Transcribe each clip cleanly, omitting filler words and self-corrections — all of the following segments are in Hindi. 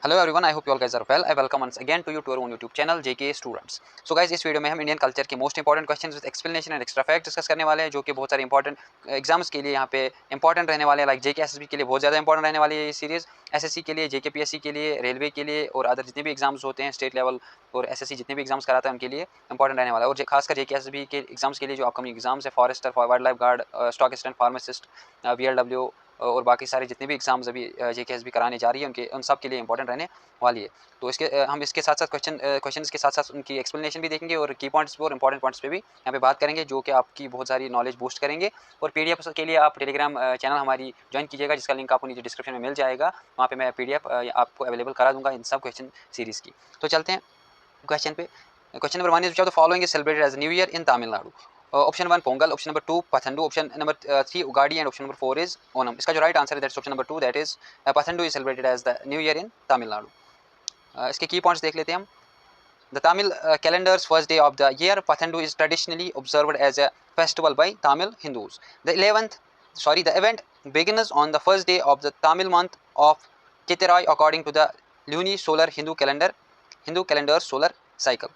Hello everyone, I hope you all guys are well. I welcome once again to your own YouTube channel JK students. So guys, इस वीडियो में हम इंडियन कल्चर के most important questions with explanation and extra fact discuss करने वाले हैं, जो कि बहुत सारे इंपॉर्टेंट एग्जाम्स के लिए यहाँ पे इंपॉर्टेंट रहने वाले हैं। लाइक जेके एसएसबी के लिए बहुत ज़्यादा इंपॉर्टेंट रहने वाली है ये सीरीज़। एसएससी के लिए, जेके पीएससी के लिए, रेलवे के लिए और अदर जितने भी एग्जाम्स होते हैं स्टेट लेवल और एसएससी जितने भी एग्जाम्स कराता है उनके लिए इंपॉर्टेंट रहने वाला है। और खासकर जेके एसएसबी के एग्जाम्स के लिए जो अपकमिंग एग्जाम्स है, forester, wildlife guard, stock assistant, pharmacist, VLW और बाकी सारे जितने भी एग्जाम्स अभी जेके एसएसबी कराने जा रही है उन सब के लिए इंपॉर्टेंट रहने वाली है। तो हम इसके साथ साथ क्वेश्चन के साथ साथ उनकी एक्सप्लेनेशन भी देखेंगे और की पॉइंट्स पे और इंपॉर्टेंट पॉइंट्स पे भी यहाँ पे बात करेंगे, जो कि आपकी बहुत सारी नॉलेज बूस्ट करेंगे। और पीडीएफ के लिए आप टेलीग्राम चैनल हमारी ज्वाइन कीजिएगा, जिसका लिंक आपको नीचे डिस्क्रिप्शन में मिल जाएगा। वहाँ पे मैं पीडीएफ आपको अवेलेबल करा दूंगा इन सब क्वेश्चन सीरीज़ की। तो चलते हैं क्वेश्चन पे। Question number 1 is the following is celebrated as new year in Tamil Nadu. Option 1 Pongal, option number 2 पथंडू, option number 3 Ugadi and option number 4 is Onam. इसका जो राइट आंसर है that's option number 2, that is पथंडू is celebrated as the new year in Tamil Nadu. इसके की पॉइंट्स देख लेते हैं हम। The Tamil calendar's first day of the year, Pathandu, is traditionally observed as a festival by Tamil Hindus. The event begins on the first day of the Tamil month of Chittirai according to the lunisolar Hindu calendar's solar cycle.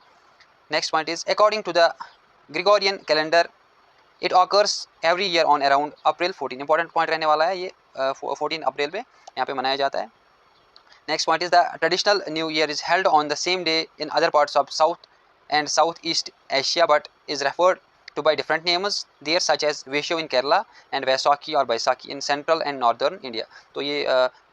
Next point is, according to the Gregorian calendar, it occurs every year on around April 14. Important point रहने वाला है ये 14 अप्रैल पे यहाँ पे मनाया जाता है। Next point is, the traditional New Year is held on the same day in other parts of South and Southeast Asia, but is referred to by different names there, such as Vishu in Kerala and Vaisakhi or Baisakhi in Central and Northern India. तो ये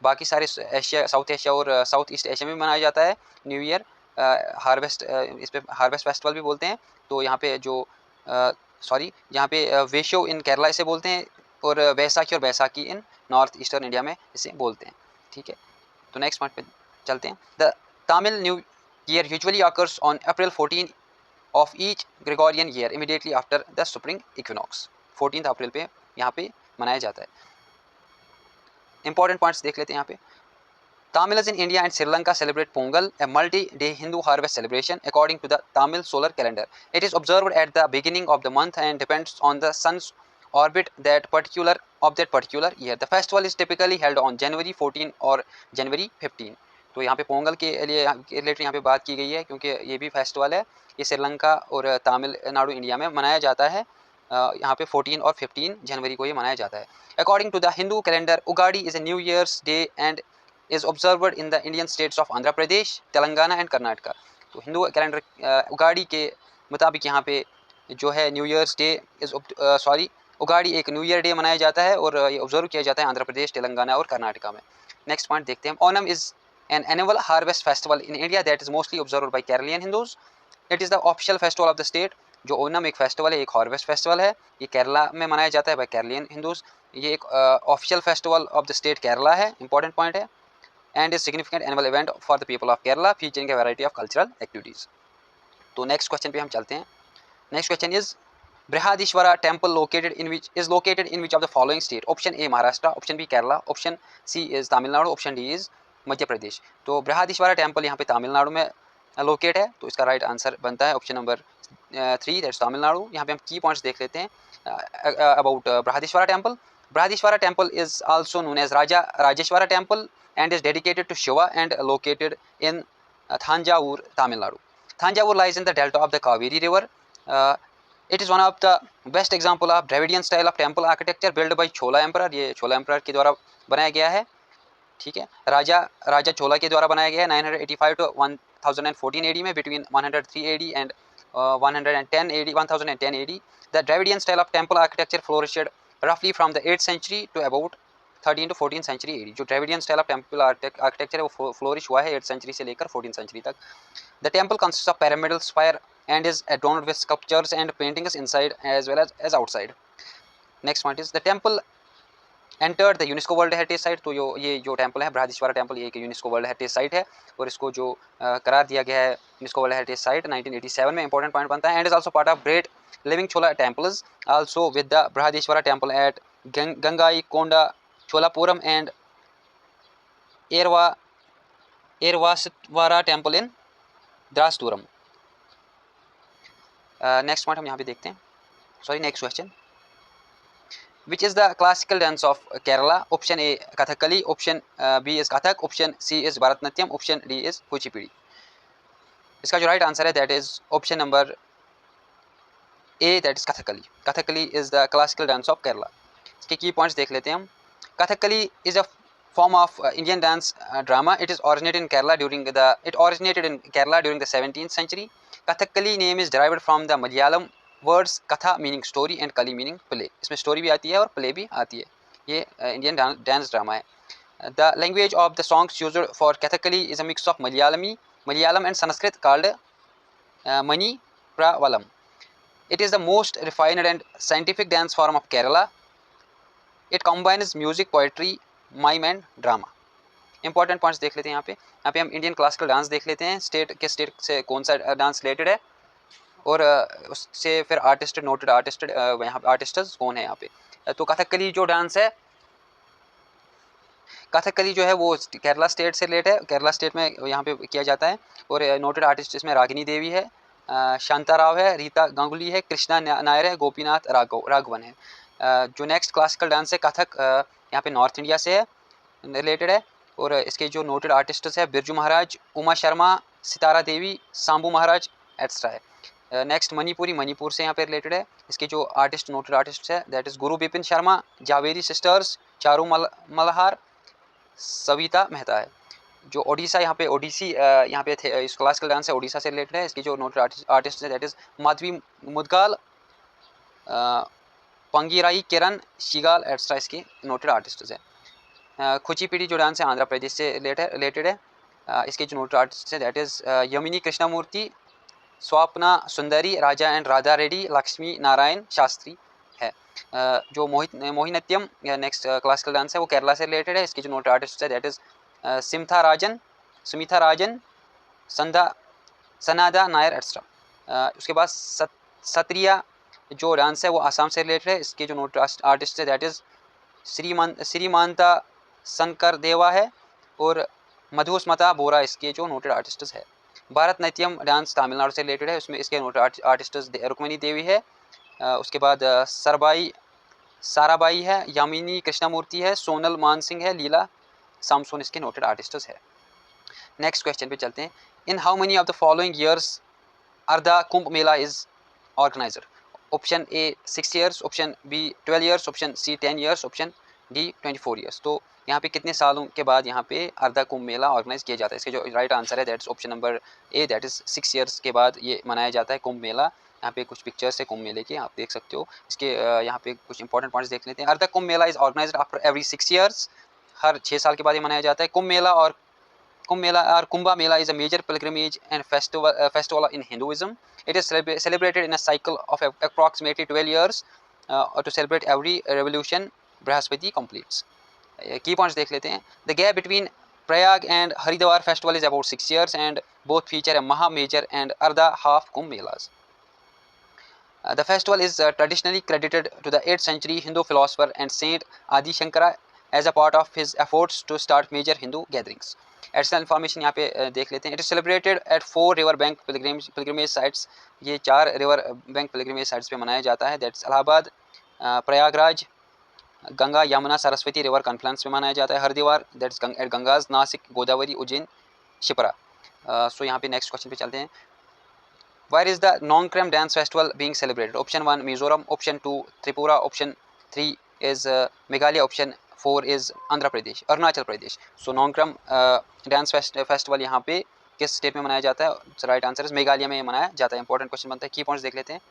बाकी सारे एशिया, साउथ एशिया और साउथ ईस्ट एशिया में मनाया जाता है न्यू ईयर। हार्वेस्ट, इस पे हार्वेस्ट फेस्टिवल भी बोलते हैं। तो यहाँ पे जो यहाँ पे वेशो इन केरला इसे बोलते हैं और वैसाखी और बैसाखी इन नॉर्थ ईस्टर्न इंडिया में इसे बोलते हैं। ठीक है, तो नेक्स्ट पॉइंट पे चलते हैं। The Tamil new year usually occurs on April 14 of each Gregorian year immediately after the spring equinox. 14 अप्रैल पे यहाँ पे मनाया जाता है। इंपॉर्टेंट पॉइंट्स देख लेते हैं यहाँ पे। Tamils in India and Sri Lanka celebrate Pongal, a multi-day Hindu harvest celebration according to the Tamil solar calendar. It is observed at the beginning of the month and depends on the sun's orbit that particular year. The festival is typically held on January 14 or January 15. तो यहाँ पे पोंगल के लिए रिलेटेड यहाँ पे बात की गई है, क्योंकि ये भी फेस्टिवल है। ये श्रीलंका और तमिलनाडु इंडिया में मनाया जाता है। यहाँ पे 14 और 15 जनवरी को ये मनाया जाता है। According to the Hindu calendar, Ugadi is a new year's day and is observed in the Indian states of Andhra Pradesh, Telangana and Karnataka. तो हिंदू कैलेंडर उगाड़ी के मुताबिक यहाँ पे जो है न्यू ईयर्स डे उगाड़ी एक न्यू ईयर डे मनाया जाता है और ये ऑब्जर्व किया जाता है आंध्र प्रदेश, तेलंगाना और कर्नाटका में। नेक्स्ट पॉइंट देखते हैं। Onam is an annual harvest festival in India that is mostly observe by Keralian Hindus. It is the official festival of the state. जो ओनम एक फेस्टिवल है, एक हार्वेस्ट फेस्टिवल है, ये केरला में मनाया जाता है बाई केरलियन हिंदूज। ये एक official festival of the state Kerala है, इंपॉर्टेंट पॉइंट है। And is significant annual event for the people of Kerala, featuring a variety of cultural activities. तो नेक्स्ट क्वेश्चन पे हम चलते हैं। Next question is, Brihadeeswara temple located in which of the following state? Option A Maharashtra, option B Kerala, option C is Tamil Nadu, option D is Madhya Pradesh. तो बृहदीश्वरा टेम्पल यहाँ पे तमिलनाडु में लोकेट है, तो इसका राइट आंसर बनता है ऑप्शन नंबर 3, दैट्स तमिलनाडु। यहाँ पे हम की पॉइंट्स देख लेते हैं about Brihadeeswara temple. Brihadishwara temple is also known as Rajeshwara temple and is dedicated to Shiva and located in Thanjavur, Tamil Nadu. Thanjavur lies in the delta of the Kaveri river. It is one of the best example of Dravidian style of temple architecture built by Chola Emperor. ये Chola Emperor के द्वारा बनाया गया है। ठीक है, राजा चोला के द्वारा बनाया गया है 985 to 1014 AD में, between 103 AD and 1010 AD. The Dravidian style of temple architecture flourished roughly from the 8th century to about 13 to 14th century AD. जो Dravidian style of temple architecture है वो फ्लोरिश हुआ है 8th century से लेकर 14th century तक। The temple consists of pyramidal spire and is adorned with sculptures and paintings inside as well as outside. Next point is, the temple entered the UNESCO world heritage site. तो ये जो टेम्पल है बृहदीश्वरा टेम्पल, ये एक यूनेस्को वर्ल्ड हेरिटेज साइट है और इसको जो करार दिया गया है यूनेस्को वर्ल्ड हेरिटेज साइट 1987 में। इंपॉर्टेंट पॉइंट बनता है। And is also part of great living Chola temples also with the Brihadeeswara temple at Gangaikonda Cholapuram and Airavatesvara temple in Darasuram. Next point हम यहाँ पे देखते हैं, next question. Which is the classical dance of Kerala? Option A Kathakali, option B is Kathak, option C is Bharatnatyam, option D is Kuchipudi. इसका जो राइट आंसर है that is option number A, that is Kathakali. Kathakali is the classical dance of Kerala. इसके की पॉइंट्स देख लेते हैं हम. Kathakali is a form of Indian dance drama. It originated in Kerala during the 17th century. Kathakali name is derived from the Malayalam words katha meaning story and kali meaning play. इसमें story भी आती है और play भी आती है. ये Indian dance drama है. The language of the songs used for Kathakali is a mix of Malayalam and Sanskrit called Manipravalam. It is the most refined and scientific dance form of Kerala. It combines music, poetry, mime and drama. Important points देख लेते हैं. यहाँ पे हम इंडियन क्लासिकल डांस देख लेते हैं. स्टेट से कौन सा डांस रिलेटेड है और उससे फिर आर्टिस्ट, नोटेड आर्टिस्ट, यहाँ पे आर्टिस्ट्स कौन है यहाँ पे. तो कथकली जो डांस है, कथकली जो है वो केरला स्टेट से रिलेटेड है. केरला स्टेट में यहाँ पे किया जाता है. और नोटेड आर्टिस्ट इसमें रागिनी देवी है, शांता राव है, रीता गांगुली है, कृष्णा नायर है, गोपीनाथ राघवन है. जो नेक्स्ट क्लासिकल डांस है कथक, यहाँ पे नॉर्थ इंडिया से है, रिलेटेड है. और इसके जो नोटेड आर्टिस्ट्स है बिरजू महाराज, उमा शर्मा, सितारा देवी, सांबू महाराज एक्स्ट्रा है. नेक्स्ट मणिपुरी, मणिपुर से यहाँ पे रिलेटेड है. इसके जो आर्टिस्ट, नोटेड आर्टिस्ट है that is Guru Bipin Sharma, Zaveri sisters, Charu Malhar, Savita Mehta है. जो ओडिशा, यहाँ पे ओडिसी यहाँ पे थे, इस क्लासिकल डांस है ओडिशा से रिलेटेड है. इसकी जो नोटेड आर्टिस्ट है दैट इज़ माधवी मुदगाल, पंगीराई, किरण शिगाल एक्स्ट्रा इसकी नोटेड आर्टिस्ट है. कुचिपुड़ी जो डांस है आंध्र प्रदेश से रिलेटेड है. इसके जो नोटेड आर्टिस्ट है that is Yemeni Krishnamurthy, स्वापना Sundari, Raja and Radha Reddy, Lakshmi Narayan Shastri है. जो मोहिनीअट्टम नेक्स्ट क्लासिकल डांस है वो केरला से रिलेटेड है. इसके जो नोटेड आर्टिस्ट है that is Sumitha Rajan, Sunanda Nair extra. उसके बाद सत्रिया जो डांस है वो आसाम से रिलेटेड है. इसके जो नोट आर्टिस्ट है दैट इज़ श्रीमांता शंकर देवा है और मधुस्मता बोरा इसके जो नोटेड आर्टिस्ट है. भारतनाट्यम डांस तमिलनाडु से रिलेटेड है. उसमें इसके नोटेड आर्टिस्ट रुक्मिणी देवी है. उसके बाद साराबाई है, यामिनी कृष्णमूर्ति है, सोनल मान सिंह है, लीला सामसोन इसके नोटेड आर्टिस्ट है. नेक्स्ट क्वेश्चन पे चलते हैं. In how many of the following years Ardha Kumbh Mela is organizer? Option A 6 years, option B 12 years, option C 10 years, option D 24 years. तो यहाँ पे कितने सालों के बाद यहाँ पे अर्धा कुंभ मेला ऑर्गेनाइज किया जाता है? इसके जो राइट आंसर है that is option number A, that is 6 years के बाद ये मनाया जाता है कुंभ मेला. यहाँ पे कुछ पिक्चर्स है कुंभ मेले के, आप देख सकते हो. इसके यहाँ पे कुछ इंपॉर्टेंट पॉइंट्स देख लेते हैं. Ardha Kumbh Mela is organized after every 6 years. हर 6 साल के बाद ये मनाया जाता है. कुंभ मेला और Kumbha Mela is a major pilgrimage and festival in Hinduism. It is celebrated in a cycle of approximately 12 years to celebrate every revolution Brihaspati completes. Key points देख लेते हैं. The gap between Prayag and Haridwar festival is about 6 years and both feature a Maha Major and Ardha half Kumbh Melas. The festival is traditionally credited to the 8th century Hindu philosopher and saint Adi Shankara as a part of his efforts to start major Hindu gatherings. Additional information यहाँ पे देख लेते हैं. It is celebrated at 4 river bank pilgrimage sites. ये 4 रिवर बैंक पिलग्रिमेज साइट्स पे मनाया जाता है. That's Allahabad, Prayagraj, Ganga Yamuna Saraswati river conference में मनाया जाता है. Haridwar that's at Ganges, Nasik, Godavari, Ujjain, Shipra. So यहाँ पे नेक्स्ट क्वेश्चन पे चलते हैं. Where is the Nongkrem dance festival being celebrated? Option 1 Mizoram, option 2 Tripura, option 3 is Meghalaya, option 4 is Andhra Pradesh, Arunachal Pradesh. So Nongkrem dance festival यहाँ पे किस स्टेट में मनाया जाता है? राइट आंसर इज मेघालय में मनाया जाता है. इंपॉर्टेंट क्वेश्चन बनता है. की पॉइंट्स देख लेते हैं.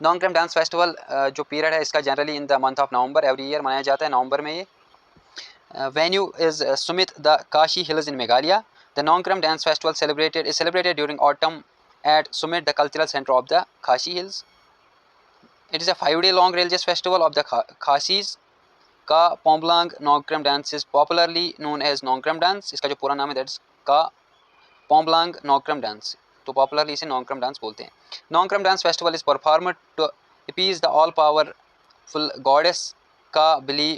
नोंगक्रम डांस फेस्टिवल जो पीरियड है इसका generally in the month of November every year मनाया जाता है, नवंबर में. ये venue is summit the Khasi hills in Meghalaya. The Nongkrem dance festival celebrated during autumn at Summit, the cultural center of the Khashi Hills. It is a 5-day long religious festival of the Khashis. Ka Pomblang Nongkrem dance is popularly known as Nongkrem dance. इसका जो पूरा नाम है that is Ka Pomblang Nongkrem dance. तो popularly इसे Nongkrem dance बोलते हैं. Nongkrem dance festival is performed to appease the all-powerful goddess Ka Bili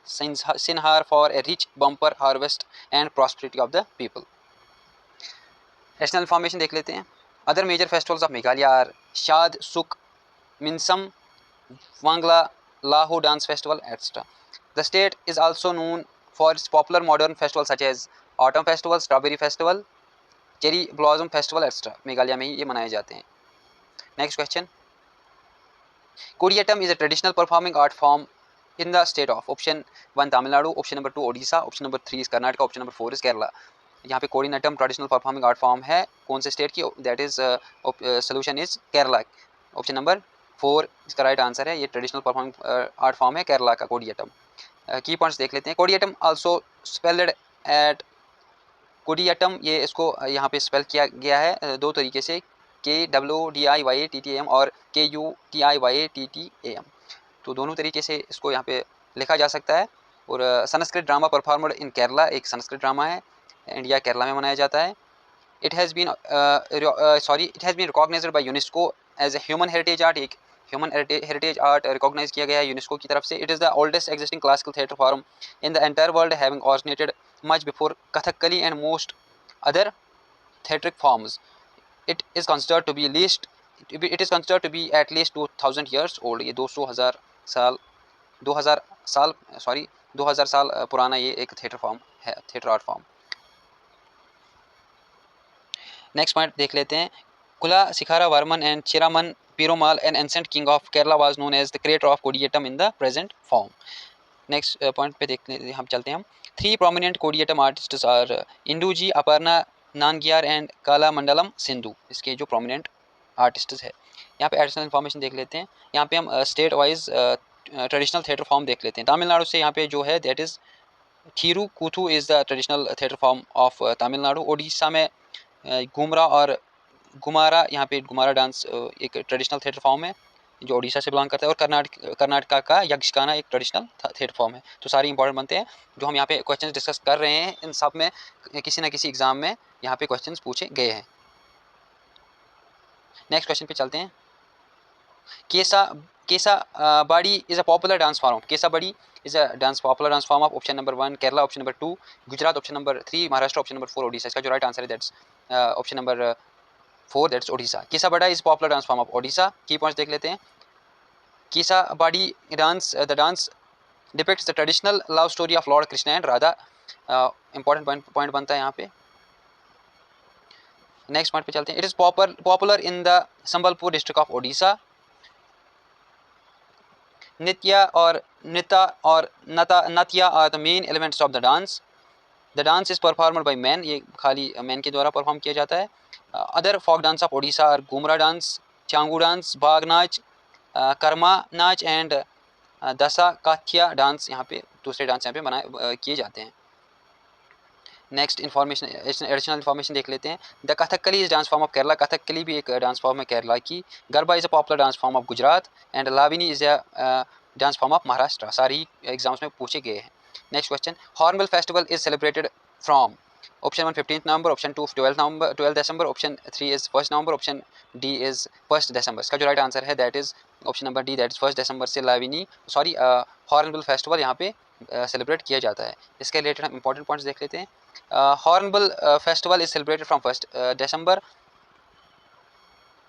Sinhar for a rich bumper harvest and prosperity of the people. National information देख लेते हैं. Other major festivals of Meghalaya are Shad, Suk, Minsam, Wangla, Lahu dance festival, etc. The state is also known for its popular modern festivals such as autumn festival, strawberry festival, cherry blossom festival, etc. Meghalaya में ही ये मनाए जाते हैं. Next question. Kodiyattam is a traditional performing art form in the state of option 1 Tamil Nadu, option number 2 Odisha, option number 3 is Karnataka, option number 4 is Kerala. यहाँ पे कोडिनेटम ट्रेडिशनल परफॉर्मिंग आर्ट फॉर्म है कौन से स्टेट की, that is solution is Kerala. Option number 4 इसका राइट आंसर है. ये ट्रेडिशनल परफॉर्मिंग आर्ट फॉर्म है केरला का कोडियटम. की पॉइंट्स देख लेते हैं. कोडियटम आल्सो स्पेल्ड एट कोडियटम, ये इसको यहाँ पे स्पेल किया गया है दो तरीके से, KWDIYATTAM और KUTIYATTAM. तो दोनों तरीके से इसको यहाँ पे लिखा जा सकता है. और Sanskrit drama performed in Kerala, एक संस्कृत ड्रामा है, इंडिया केरला में मनाया जाता है. It has been recognised by UNESCO as a human heritage art, एक ह्यूमन हेरिटेज आर्ट रिकॉग्नाइज किया गया है यूनेस्को की तरफ से. It is the oldest existing classical theatre form in the entire world, having originated much before Kathakali and most other theatric forms. It is considered to be at least 2000 years old. ये 2000 साल पुराना ये एक थिएटर फॉर्म है, theatre art form. Next point देख लेते हैं. Kula Shekhara Varman and Cheraman Perumal, an ancient king of Kerala, was known as the creator of Koodiyattam in the present form. Next point पे देखते हम चलते हैं हम. 3 prominent Koodiyattam artists are Induji, Aparna Nangiar and Kalamandalam Sindhu. इसके जो प्रोमिनेंट आर्टिस्ट्स है. यहाँ पे एडिशनल इन्फॉर्मेशन देख लेते हैं. यहाँ पे हम state wise traditional theatre form देख लेते हैं. तमिलनाडु से यहाँ पे जो है that is Therukoothu is the traditional theatre form of Tamil Nadu. Odisha में घुमरा और घुमारा, यहाँ पे घुमारा डांस एक ट्रेडिशनल थिएटर फॉर्म है जो ओडिशा से बिलोंग करता है. और कर्नाटका का यक्षगाना एक ट्रेडिशनल थिएटर फॉर्म है. तो सारे इंपॉर्टेंट बनते हैं जो हम यहाँ पे क्वेश्चंस डिस्कस कर रहे हैं. इन सब में किसी ना किसी एग्जाम में यहाँ पे क्वेश्चंस पूछे गए हैं. नेक्स्ट क्वेश्चन पे चलते हैं. केसा बाड़ी is a popular dance form. केसा बाड़ी is a popular dance form of option number 1 Kerala, option number 2 Gujarat, option number 3 Maharashtra, option number 4 Odisha. इसका जो राइट आंसर है that's option number 4, that's Odisha. केसा बाड़ा is popular dance form of Odisha. की पॉइंट्स देख लेते हैं. केसा बाड़ी dance, the dance depicts the traditional love story of Lord Krishna and Radha. Important point बनता है यहाँ पे. नेक्स्ट पॉइंट पे चलते हैं. It is popular in the Sambalpur district of Odisha. नित्या और नतिया are the main elements of the dance. The dance is performed by man, ये खाली मैन के द्वारा परफॉर्म किया जाता है. Other folk dance of Odisha are Ghumura dance, Changu dance, Bagh Nach, Karma नाच एंड दसा काथिया डांस. यहाँ पे दूसरे डांस यहाँ पे बनाए किए जाते हैं. नेक्स्ट इन्फॉर्मेशन, एडिशनल इन्फॉर्मेशन देख लेते हैं. The Kathakali is dance form of Kerala. Kathakali भी एक डांस फॉर्म है केरला की. Garba is a popular dance form of Gujarat and Lavani is a dance form of Maharashtra. सारी एग्जाम्स में पूछे गए हैं. Next question. Hornbill festival is celebrated from option 1 15th November, option 2 12 December, option 3 is 1 November, option D is 1 December. इसका जो राइट आंसर है that is option number D, that is 1 दिसंबर से लाविनी हॉर्नबिल फेस्टिवल यहाँ पे सेलिब्रेट किया जाता है. इसके रिलेटेड हम इंपॉर्टेंट पॉइंट्स देख लेते हैं. Hornbill festival is celebrated from 1 दिसंबर.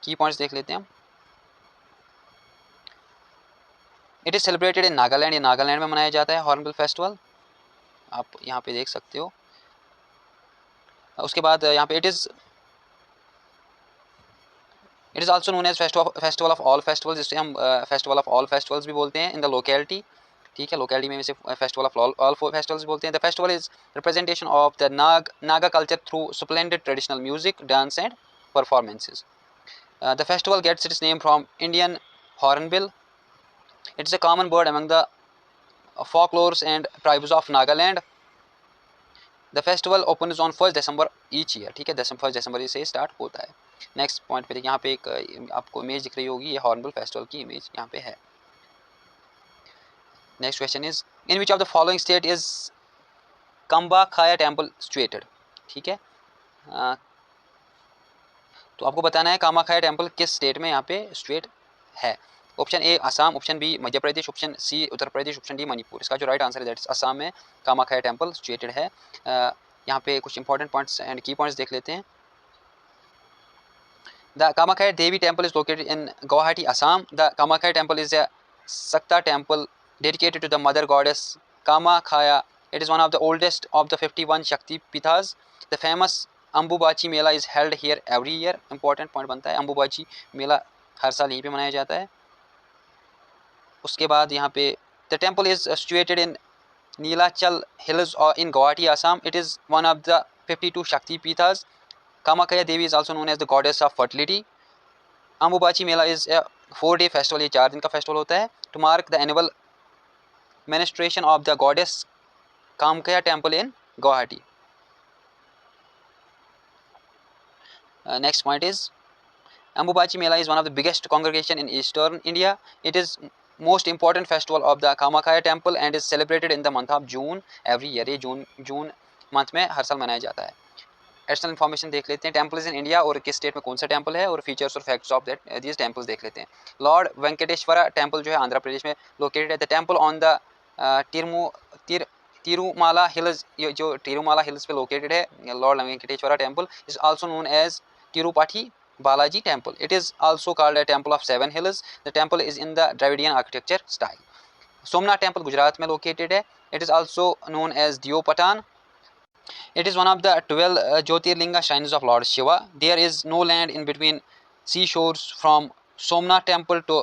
की पॉइंट्स देख लेते हैं हम. It is celebrated in Nagaland, ये नागालैंड में मनाया जाता है हॉर्नबिल फेस्टिवल. आप यहाँ पे देख सकते हो. उसके बाद यहाँ पे it is also known as festival of all festivals, जिससे हम फेस्टिवल ऑफ ऑल फेस्टिवल्स भी बोलते हैं इन द लोकेलिटी. ठीक है, लोकेलिटी में से फेस्टिवल ऑफ ऑल फेस्टिवल्स बोलते हैं. The festival is representation of the Naga culture through splendid traditional music, dance and performances. The festival gets its name from Indian hornbill. It is a common bird among the folklores and tribes of Nagaland. The festival opens on 1 December each year. ठीक है, 1 दिसंबर से स्टार्ट होता है. नेक्स्ट पॉइंट पे देखिए, यहाँ पे एक आपको इमेज दिख रही होगी, ये हॉर्नबिल फेस्टिवल की इमेज यहाँ पे है. Next question is in which of the following state is Kamakhya temple situated. ठीक है, तो आपको बताना है कामाखाया टेम्पल किस स्टेट में यहाँ पे सिचुएट है. Option A Assam, option B Madhya Pradesh, option C Uttar Pradesh, option D Manipur. इसका जो राइट आंसर है दैट इज असम में कामाखाया टेम्पल सिचुएटेड है. यहाँ पे कुछ important points and key points देख लेते हैं. The Kamakhya Devi temple is located in Guwahati, Assam. The Kamakhya temple is a Sakta temple dedicated to the mother goddess Kamakhaya. It is one of the oldest of the 51 Shakti Pithas. The famous Ambubachi Mela is held here every year. Important point बनता है, Ambubachi मेला हर साल यहीं पे मनाया जाता है. उसके बाद यहाँ पे the temple is situated in Neelachal Hills or in Guwahati, Assam. It is one of the 52 Shakti Pithas. Kamakhaya Devi is also known as the goddess of fertility. Ambubachi Mela is a 4-day festival. ये 4 दिन का फेस्टिवल होता है. To mark the annual ministration of the goddess Kamakhaya temple in Guwahati. Next point is Ambubachi Mela is one of the biggest congregation in eastern India. It is most important festival of the Kamakhaya temple and is celebrated in the month of June every year. ये जून मंथ में हर साल मनाया जाता है. एडिशनल इन्फॉर्मेशन देख लेते हैं. टेम्पल्स इन इंडिया और किस स्टेट में कौन सा टेम्पल है और फीचर्स और facts of that these temples देख लेते हैं. लॉर्ड वेंकटेश्वरा टेम्पल जो है आंध्र प्रदेश में लोकेटेड है. The temple on the Tirumala hills, जो तिरुमाला हिल्स पे लोकेटेड है lord Venkateswara temple, is also known as Tirupati Balaji temple. It is also called a temple of 7 hills. The temple is in the Dravidian architecture style. Somnath temple Gujarat में located है. It is also known as Diopatan. It is one of the 12 Jyotirlinga shrines of Lord Shiva. There is no land in between seashores from Somnath temple to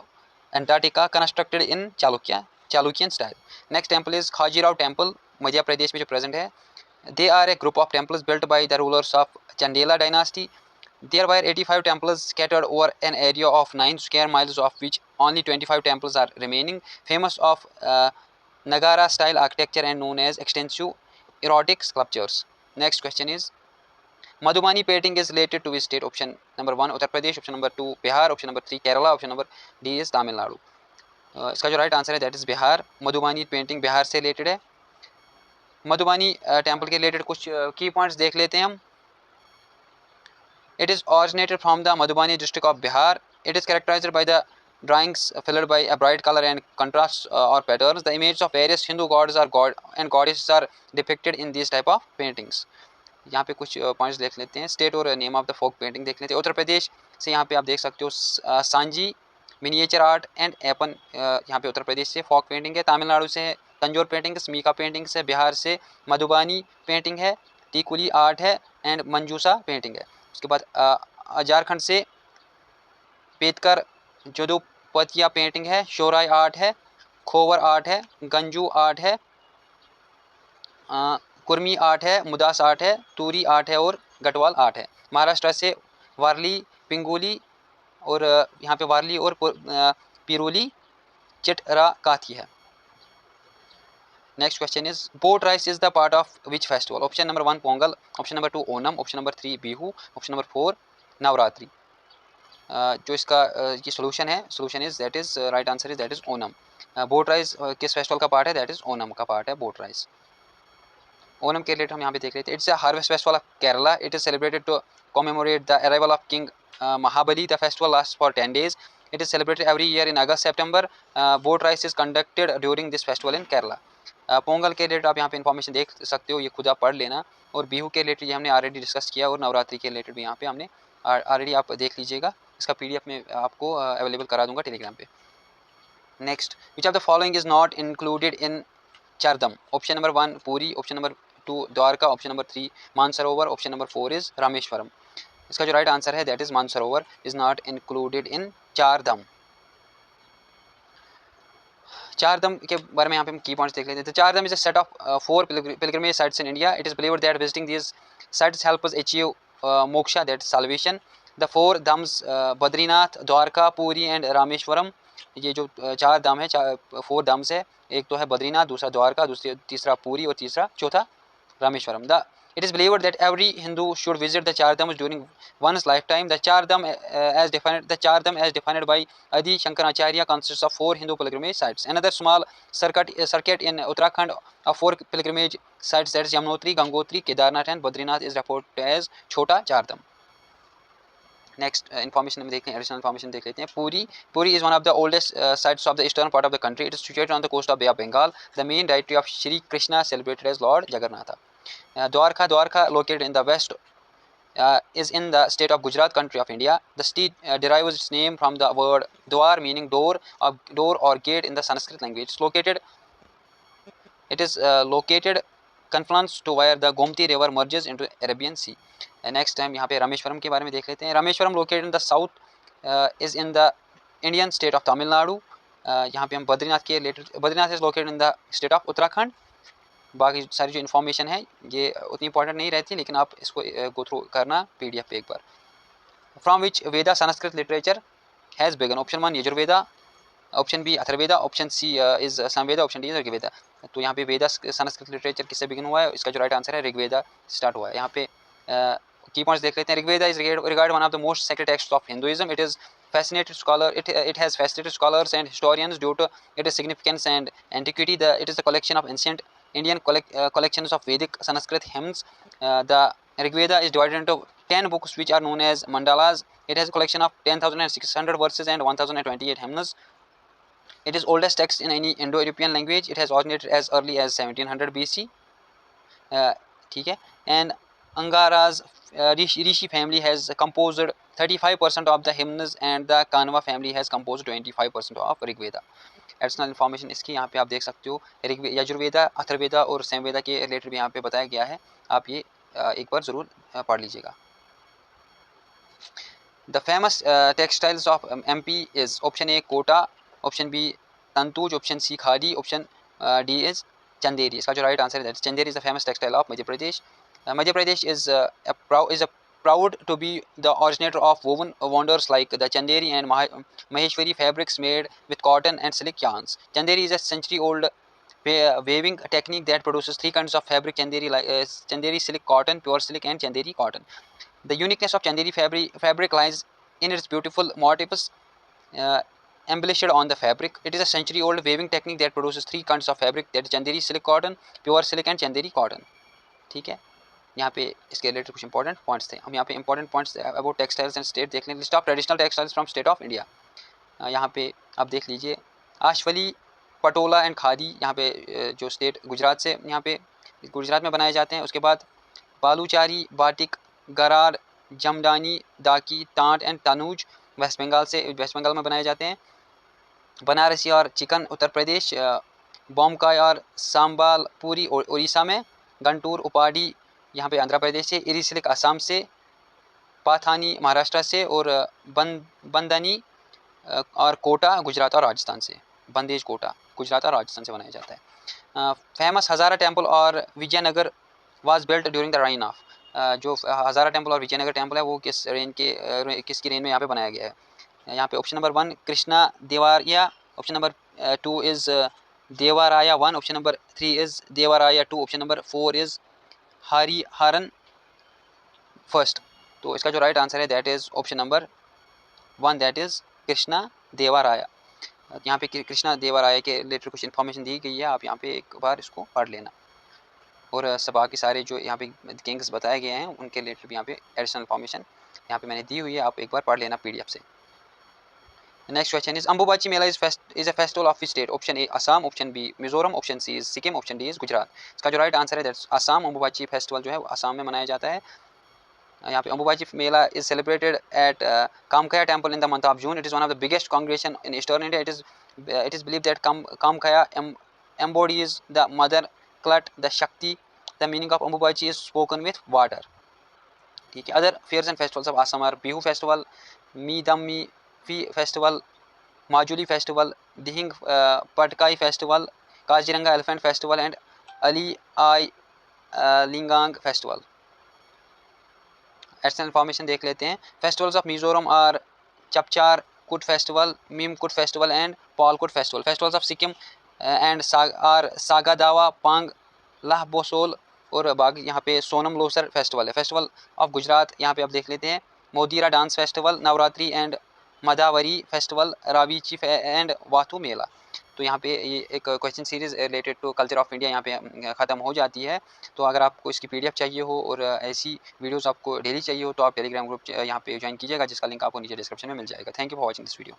Antarctica, constructed in Chalukyan style. Next temple is Khajirao temple, Madhya Pradesh में जो present है. They are a group of temples built by the rulers of Chandela dynasty. There were 85 temples scattered over an area of 9 square miles, of which only 25 temples are remaining. Famous of Nagara style architecture and known as extensive erotic sculptures. Next question is Madhubani painting is related to which state? Option number 1 Uttar Pradesh, option number 2 Bihar, option number 3 Kerala, option number D is Tamil Nadu. इसका जो राइट आंसर है that is Bihar. Madhubani painting Bihar से रिलेटेड है. मधुबानी टेम्पल के रिलेटेड कुछ की पॉइंट्स देख लेते हैं हम. It is originated from the Madhubani district of Bihar. It is characterized by the drawings filled by a bright color and contrasts or patterns. The images of various Hindu gods and goddesses are depicted in these type of paintings. यहाँ पे कुछ पॉइंट्स देख लेते हैं. स्टेट और name of the folk painting देख लेते हैं. उत्तर प्रदेश से यहाँ पे आप देख सकते हो Sanjhi miniature art and Aipan, यहाँ पे उत्तर प्रदेश से फोक पेंटिंग है. तमिलनाडु से तंजौर पेंटिंग, स्मीका पेंटिंग से. बिहार से मधुबानी पेंटिंग है. टीकुली आर्ट है एंड मंजूसा पेंटिंग है. उसके बाद झारखंड से पेतकर जदुपतिया पेंटिंग है. शोराय आर्ट है. खोवर आर्ट है. गंजू आर्ट है. कुर्मी आर्ट है. मुदास आर्ट है. तूरी आर्ट है और गटवाल आर्ट है. महाराष्ट्र से वारली पिंगोली और यहाँ पे वारली और पिरोली चिटरा काथी है. Next question is boat race is the part of which festival? Option number 1 Pongal, option number 2 Onam, option number 3 Bihu, option number 4 Navratri. जो इसका ये solution है, solution is that is right answer is that is Onam. boat race किस festival का part है? That is Onam का part है boat race. Onam के रिलेटेड हम यहाँ पे देख रहे थे. It's a harvest festival of Kerala. It is celebrated to commemorate the arrival of King Mahabali. The festival lasts for 10 days. It is celebrated every year in August September. Boat race is conducted during this festival in Kerala. Pongal के रिलेटेड आप यहाँ पे इन्फॉर्मेशन देख सकते हो, ये खुद आप पढ़ लेना. और बिहू के रिलेटेड ये हमने ऑलरेडी डिस्कस किया और नवरात्रि के रिलेटेड भी यहाँ पे हमने ऑलरेडी आप देख लीजिएगा. इसका PDF में आपको अवेलेबल करा दूंगा टेलीग्राम पे. Next, which of the following is not included in Chardham? Option number 1 पूरी, option number 2 Dwarka, option number 3 Mansarovar, option number 4 is Rameswaram. इसका जो राइट आंसर है that is Mansarovar is not included in Chardham. Chardham के बारे में यहाँ पे हम की पॉइंट्स देख लेते हैं. Chardham is a set of 4 pilgrimage sites in India. It is believed that visiting these sites help us achieve moksha, that is salvation. The 4 dhams Badrinath, Dwarka, पूरी एंड रामेश्वरम. ये जो 4 धाम है, 4 धाम्स है. एक तो है बद्रीनाथ, दूसरा द्वारका, तीसरा पूरी और चौथा Rameswaram. It is believed that every Hindu should visit the Char Dhams during one's lifetime. The Char Dham as defined by Adi Shankaracharya consists of 4 Hindu pilgrimage sites. Another small circuit in Uttarakhand of 4 pilgrimage sites, that is Yamunotri, Gangotri, Kedarnath and Badrinath, is referred to as Chota Char Dham. Next information हम देखते हैं, additional information देख लेते हैं. Puri is one of the oldest sites of the eastern part of the country. It is situated on the coast of Bay of Bengal. The main deity of Shri Krishna celebrated as Lord Jagannatha. Dwarka located in the west is in the state of Gujarat, country of India. The state derives its name from the word Dwar, meaning door or gate in the Sanskrit language. It is located confluence to where the Gomti river merges into Arabian Sea. Next time यहाँ पे रामेश्वरम के बारे में देख लेते हैं. Rameswaram located in the south is in the Indian state of Tamil Nadu. यहाँ पे हम बद्रीनाथ के related, Badrinath is located in the state of Uttarakhand. बाकी सारी जो इन्फॉर्मेशन है ये उतनी इंपॉर्टेंट नहीं रहती, लेकिन आप इसको गो थ्रू करना PDF पे एक बार. From which Veda Sanskrit literature has begun. Option 1 Yajurveda, option B Atharvaveda, option C is Samaveda, option D is Rigveda. तो यहाँ पे वेदा संस्कृत लिटरेचर किससे बिगिन हुआ है? इसका जो राइट आंसर है ऋग्वेदा स्टार्ट हुआ है. यहाँ पे की पॉइंट्स देख लेते हैं. Rigveda is regard one of the most sacred text of Hinduism. It is fascinated scholar it has fascinated scholars and historians due to its significance and antiquity. It is a collection of ancient Indian collections of Vedic Sanskrit hymns. The Rig Veda is divided into 10 books which are known as mandalas. It has a collection of 10,600 verses and 1,028 hymns. It is oldest text in any Indo-European language. It has originated as early as 1700 BC. ठीक है. And Angara's Rishi family has composed 35% of the hymns and the Kanva family has composed 25% of Rig Veda. Additional information इसकी यहाँ पे आप देख सकते हो. यजुर्वेदा, अथर्ववेदा और सामवेदा के रिलेटेड भी यहाँ पे बताया गया है. आप ये एक बार ज़रूर पढ़ लीजिएगा. The famous textiles of MP is option A Kota, option B Tantuja, option C khadi, option D is Chanderi. इसका जो राइट आंसर है Chanderi is the famous textile of Madhya Pradesh. Madhya Pradesh is proud to be the originator of woven wonders like the Chanderi and Maheshwari fabrics made with cotton and silk yarns. Chanderi is a century-old weaving technique that produces 3 kinds of fabric: Chanderi silk cotton, pure silk, and Chanderi cotton. The uniqueness of Chanderi fabric lies in its beautiful motifs embellished on the fabric. It is a century-old weaving technique that produces 3 kinds of fabric, that is Chanderi silk cotton, pure silk, and Chanderi cotton. ठीक है. यहाँ पे इसके रिलेटेड कुछ इंपॉर्टेंट पॉइंट्स थे. हम यहाँ पे important points about textiles and state देख लें. List of traditional textiles from state of India. यहाँ पे आप देख लीजिए. आशवली, पटोला एंड खादी यहाँ पे जो स्टेट गुजरात से, यहाँ पे गुजरात में बनाए जाते हैं. उसके बाद बालूचारी, बाटिक, गरार, जमदानी, दाकी, टाट एंड तनूज वेस्ट बंगाल में बनाए जाते हैं. बनारसी और चिकन उत्तर प्रदेश, बोमकाई और सांबाल पूरी उड़ीसा में, गंटूर उपाड़ी यहाँ पे आंध्र प्रदेश से, इरी सिल्क असम से, पाथानी महाराष्ट्र से और बंदनी और कोटा गुजरात और राजस्थान से. बंदेज कोटा गुजरात और राजस्थान से बनाया जाता है. फेमस हज़ारा टेम्पल और Vijayanagara was built during the reign of. जो हज़ारा टेम्पल और विजयनगर टेम्पल है वो किसकी रेन में यहाँ पे बनाया गया है? यहाँ पे option number 1 Krishna Devaraya, option number 2 is Devaraya 1, option number 3 is Devaraya 2, option number 4 is Hariharan first. तो इसका जो राइट आंसर है that is option number 1, that is Krishna Devaraya. यहाँ पे कृष्णा देवाराया के रिलेटेड कुछ इन्फॉर्मेशन दी गई है. आप यहाँ पे एक बार इसको पढ़ लेना. और सभा के सारे जो यहाँ पे किंग्स बताए गए हैं उनके रिलेटेड भी यहाँ पे एडिशनल इन्फॉर्मेशन यहाँ पे मैंने दी हुई है. आप एक बार पढ़ लेना PDF से. Next question is Ambubachi Mela is a festival of which state? Option A Assam, option B Mizoram, option C is Sikkim, option D is Gujarat. इसका जो राइट आंसर है दैट्स असम. अंबुबाची फेस्टिवल जो है असम में मनाया जाता है. यहाँ पे Ambubachi Mela is celebrated at Kamakhya temple in the month of June. It is one of the biggest congregation in eastern India. It is believe that Kamakhya embodies the mother cult, the Shakti. The meaning of Ambubachi is spoken with water. ठीक है. Other fairs and festivals of Assam are Bihu festival, Medamme festival, Majuli festival, Dihing Patkai festival, Kaziranga elephant festival and Ali Aye Ligang festival. Additional information देख लेते हैं. Festivals of Mizoram are Chapchar Kut festival, Mim Kut festival and Pawlkut festival. Festivals of Sikkim and are Saga Dawa, Pang, Lha Bosol और बाकी यहाँ पे सोनम लोसर फेस्टिवल है. फेस्टिवल ऑफ गुजरात यहाँ पे आप देख लेते हैं. Modhera dance festival, Navratri and मदावरी फेस्टिवल, रावीची एंड वाथू मेला. तो यहाँ पे ये एक question series related to culture of India यहाँ पे ख़त्म हो जाती है. तो अगर आपको इसकी PDF चाहिए हो और ऐसी वीडियोस आपको डेली चाहिए हो तो आप टेलीग्राम ग्रुप यहाँ पे ज्वाइन कीजिएगा, जिसका लिंक आपको नीचे डिस्क्रिप्शन में मिल जाएगा. Thank you for watching this video.